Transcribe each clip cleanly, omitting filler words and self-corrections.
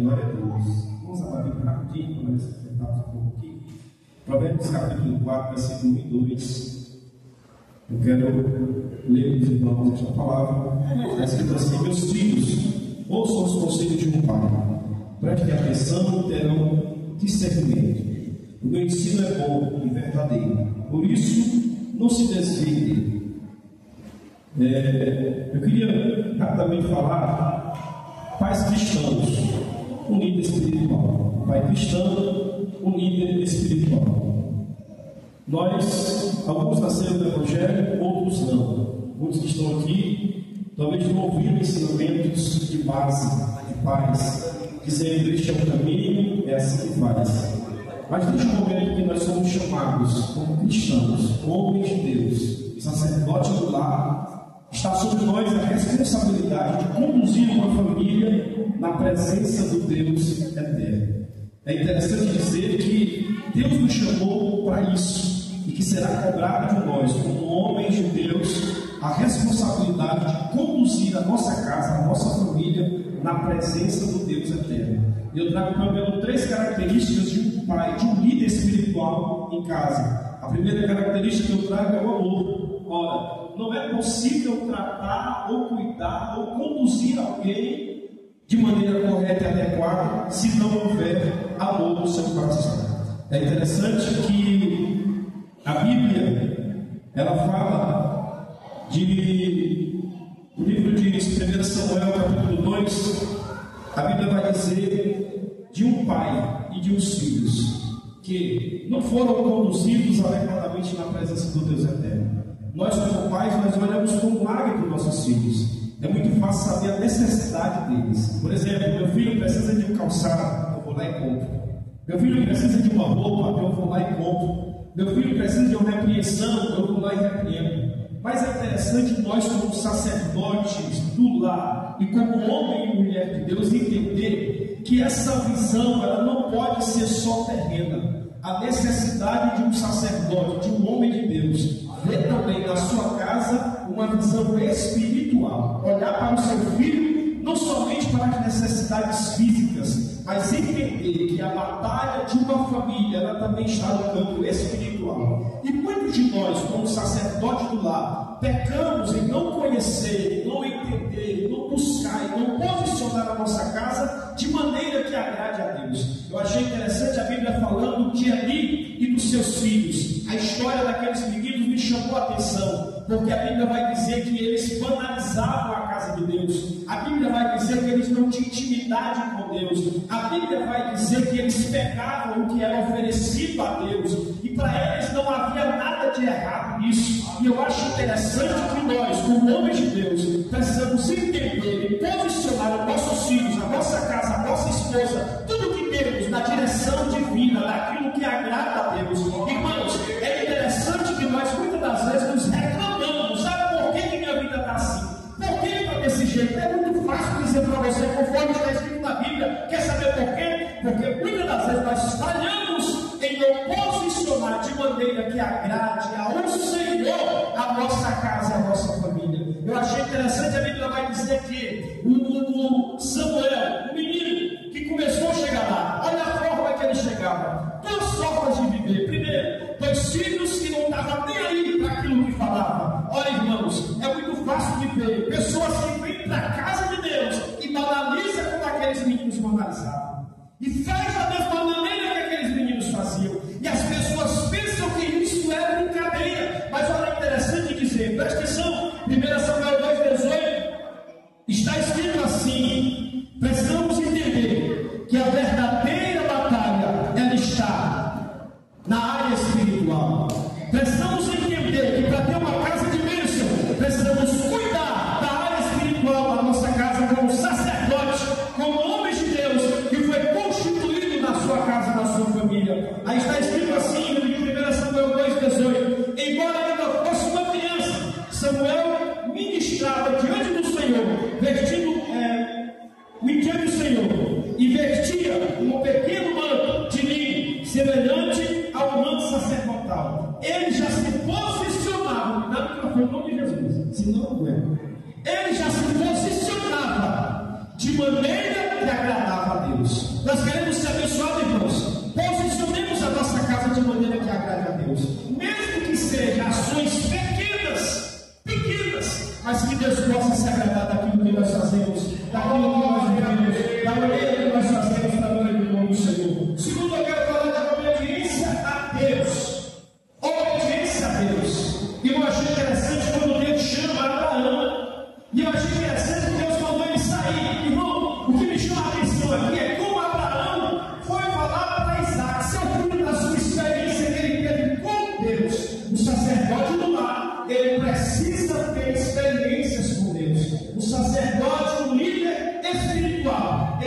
glória a Deus. Vamos abrir a Bíblia rapidinho, para nós enfrentarmos um pouco aqui. Provérbios capítulo 4, versículo 1 e 2. Eu quero ler os irmãos esta palavra. Está escrito assim: meus filhos, ouçam os conselhos de um pai, prestem atenção e terão discernimento. O meu ensino é bom e verdadeiro, por isso não se desvie dele. Eu queria rapidamente falar pais cristãos, um líder espiritual. Pai cristão, um líder espiritual. Nós, alguns nasceram no Evangelho, outros não. Muitos que estão aqui talvez não ouviram ensinamentos de base, de pais, dizendo: este é o caminho, é assim que faz. Mas desde o momento que nós somos chamados como cristãos, homens de Deus, sacerdotes do lar, está sobre nós a responsabilidade de conduzir uma família na presença do Deus eterno. É interessante dizer que Deus nos chamou para isso e que será cobrado de nós, como homens de Deus, a responsabilidade de conduzir a nossa casa, a nossa família na presença do Deus eterno. Eu trago pelo menos 3 características de um pai, de um líder espiritual em casa. A primeira característica que eu trago é o amor. Ora, não é possível tratar ou cuidar ou conduzir alguém de maneira correta e adequada se não houver amor no seu coração. É interessante que a Bíblia, ela fala no livro de 1 Samuel, capítulo 2, a Bíblia vai dizer de um pai e de uns filhos que não foram conduzidos adequadamente na presença do Deus eterno. Nós, como pais, nós olhamos com lágrima para os nossos filhos. É muito fácil saber a necessidade deles. Por exemplo, meu filho precisa de um calçado, eu vou lá e compro. Meu filho precisa de uma roupa, eu vou lá e compro. Meu filho precisa de uma repreensão, eu vou lá e repreendo. Mas é interessante nós, como sacerdotes do lar e como homem e mulher de Deus, entender que essa visão ela não pode ser só terrena. A necessidade de um sacerdote, de um homem de Deus, ver também na sua casa uma visão espiritual. Olhar para o seu filho, não somente para as necessidades físicas, mas entender que a batalha de uma família ela também está no campo espiritual. E muitos de nós, como sacerdotes do lar, pecamos em não conhecer, não entender, não buscar e não posicionar a nossa casa de maneira que agrade a Deus. Eu achei interessante a Bíblia falando de Eli e dos seus filhos. A história daqueles meninos me chamou a atenção, porque a Bíblia vai dizer que eles banalizavam a casa de Deus. A Bíblia vai dizer que eles não tinham intimidade com Deus. A Bíblia vai dizer que eles pegavam o que era oferecido a Deus, e para eles não havia nada de errado nisso. E eu acho interessante que nós, como homens de Deus, precisamos entender e posicionar os nossos filhos, a nossa casa, a nossa esposa, tudo que temos na direção divina, daquilo que agrada a Deus. Irmãos, é interessante que nós muitas das vezes nos reclamamos: sabe por que minha vida está assim? Por que está desse jeito? É muito fácil dizer para você, conforme está escrito na Bíblia. Quer saber por quê? Porque muitas das vezes nós falhamos em não posicionar de maneira que agrade ao Senhor a nossa casa, a nossa família. Eu achei interessante, a Bíblia vai dizer que o Samuel, o menino que começou a chegar lá, olha a forma que ele chegava. 2 formas de viver. Primeiro, 2 filhos que não estavam nem aí para aquilo que falava. Olha, irmãos, é muito fácil de ver pessoas que vêm para a casa de Deus e banalizam como aqueles meninos banalizavam. E faz da mesma maneira que aqueles meninos faziam. E as pessoas pensam que isso é brincadeira. Mas olha, é interessante dizer, presta atenção, 1 Samuel 2,18, está escrito assim: precisamos entender que a verdadeira batalha ela está na área espiritual. Precisamos entender que para ter uma casa de bênção, precisamos cuidar da área espiritual da nossa casa como sacerdotes, como homens de Deus, que foi constituído na sua casa, na sua família. Aí está escrito assim no livro de 1 Samuel 2,18: embora ainda fosse uma criança, Samuel ministrava diante do Senhor, diante do Senhor, e vestia um pequeno manto de linho, semelhante ao manto sacerdotal. Ele já se posicionava, não foi o nome de Jesus, senão não é. Ele já se posicionava de maneira que agradava a Deus.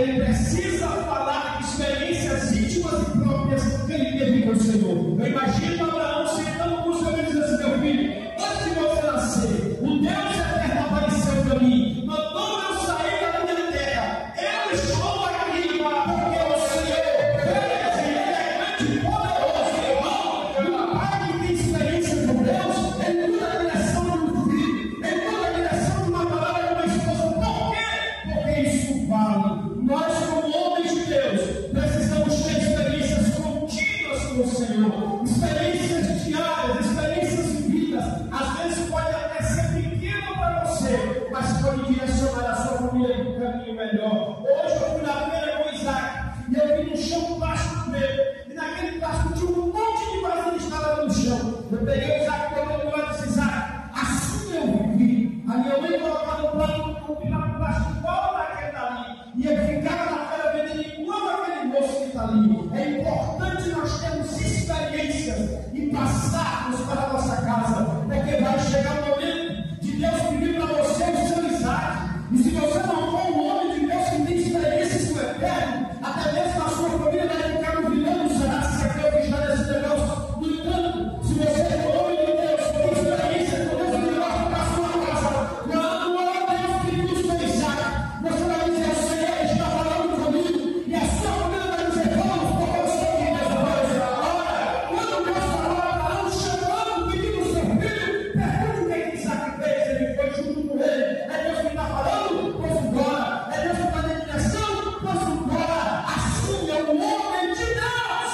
ele precisa falar de experiências íntimas e próprias que ele teve com o Senhor. Eu imagino Abraão sentando com o Senhor e dizendo assim: meu filho, antes de você nascer, o Deus eterno apareceu para mim, mandou eu sair da minha terra. Eu estou aqui porque o Senhor é grande e poderoso, irmão. Um pai que tem experiência com Deus, ele muda a direção de um filho, ele muda a direção de uma palavra de uma esposa. Por quê? Porque isso vale. Nós, como homens de Deus, precisamos ter experiências contínuas com o Senhor, experiências diárias, experiências vividas. Às vezes pode até ser pequeno para você, mas pode direcionar a sua família para um caminho melhor. Hoje eu fui na feira com o Isaac e eu vi no chão plástico meu, e naquele plástico tinha um monte de vasilha instalada no chão. Eu peguei o Isaac, colocou do lado e disse: Isaac, assim eu vivi. A minha mãe colocava no prato, no plástico igual naquele ali, e eu ficava na feira vendendo igual aquele moço que está ali. É importante nós termos experiências e passarmos para a nossa casa, porque vai chegar o momento de Deus pedir para você o seu Isaac. E se você não for um homem de Deus que tem experiências com o Eterno, até mesmo a sua família vai ficar duvidando: será que esse aqui está nesse negócio? No entanto, se você for um homem de Deus que tem experiência com Deus, ele vai ficar a sua casa. Quando o Deus pediu o seu Isaac, você vai dizer: o Senhor está falando comigo, e a sua família vai dizer: vamos, porque eu sei que Deus vai dizer. Olha, quando Deus falou, chamando, pedindo o seu filho, pergunte o que Isaac fez. Ele foi junto com ele. É Deus que está falando? Pois embora. É Deus que está na direção? Pois embora. Assim é o homem de Deus,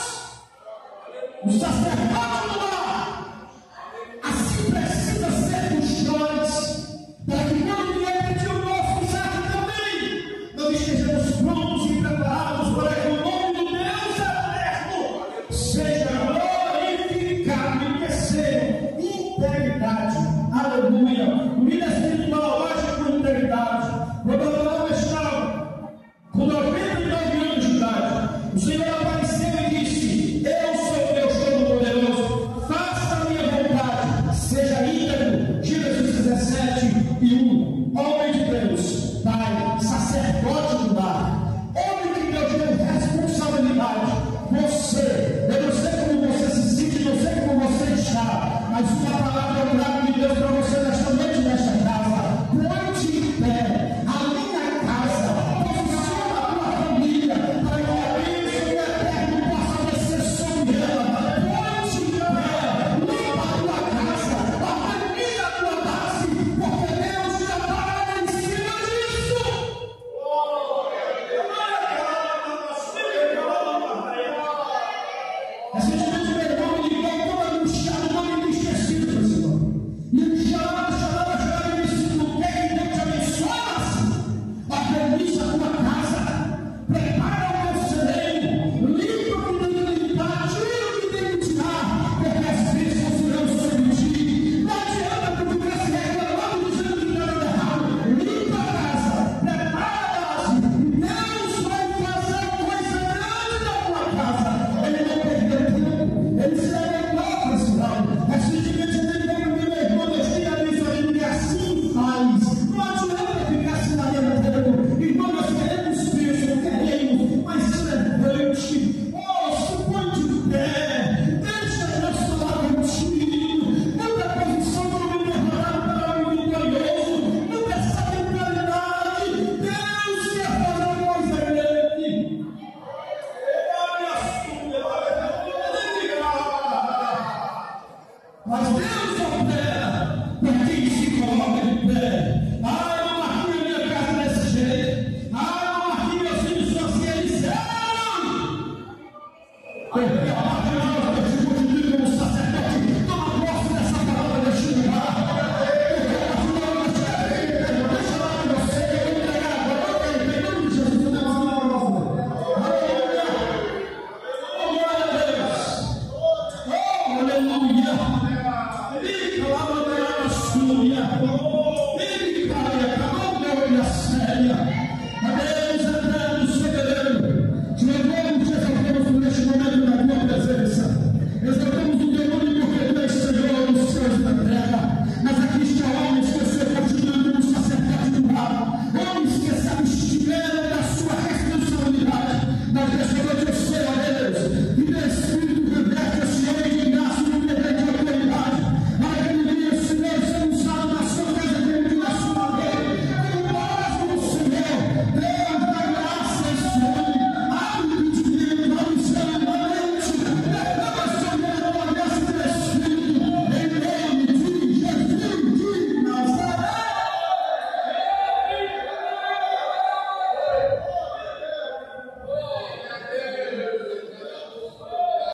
o sacerdote do lar. Assim precisa ser dos nós, para que quando vier pedir o nosso Isaac também, nós estejamos prontos e preparados para que o nome do Deus eterno seja glorificado. E terceiro, integridade. Aleluia. Vida espiritual age com integridade. Quando Abraão estava com 99 anos de idade, o Senhor apareceu e disse: eu sou Deus Todo-Poderoso, faça a minha vontade, seja íntegro. Gênesis 17:1. Homem de Deus, pai, sacerdote do lar, homem que Deus deu responsabilidade. Você, eu não sei como você se sente, não sei como você está, mas uma palavra é um de Deus para você nesta noite, nesta casa. Põe-te em pé, alinha a casa, posiciona a tua família, para que a bênção do Eterno possa descer sobre ela. Põe-te em pé, limpa a tua casa, organiza a tua base, porque Deus já está em cima disso. Recentemente meu irmão me ligou todo angustiado, não me esquecido, Senhor. E ele chorava, e disse: não quer que Deus te abençoe assim? Organiza a tua casa, prepara o teu celeiro, limpa o que tem que limpar, tira o que tem que tirar, porque as bênçãos virão sobre ti. Não adianta tu ficar se reclamando, dizendo que está dando errado. Limpa a casa, prepara a base, Deus vai fazer coisa grande na tua casa. Ele não perdeu tempo, ele se alegrou para esse lado. Recentemente ele veio para meu irmão, Deus tem abençoado, que assim faz. Não adianta ficar se lamentando. Irmão, nós queremos bênção, queremos, mas levante, se põe de pé, deixa Deus falar contigo, muda a posição do homem derrotado para o homem vitorioso, muda essa mentalidade. Deus quer fazer coisa grande. Mas Deus opera para quem se coloca de pé. Ah, eu não marquei a minha casa desse jeito. Ah, eu não marquei meus filhos assim. Eles eram. Porque a palavra de Deus te constitui como sacerdote. Toma posse dessa palavra deste lugar. Deixa lá com você, eu vou entregar agora. Em nome de Jesus, eu tenho uma palavra. Aleluia. Glória a Deus. Aleluia. Ele falava da Súria. Ele caia, acabou de olhar séria.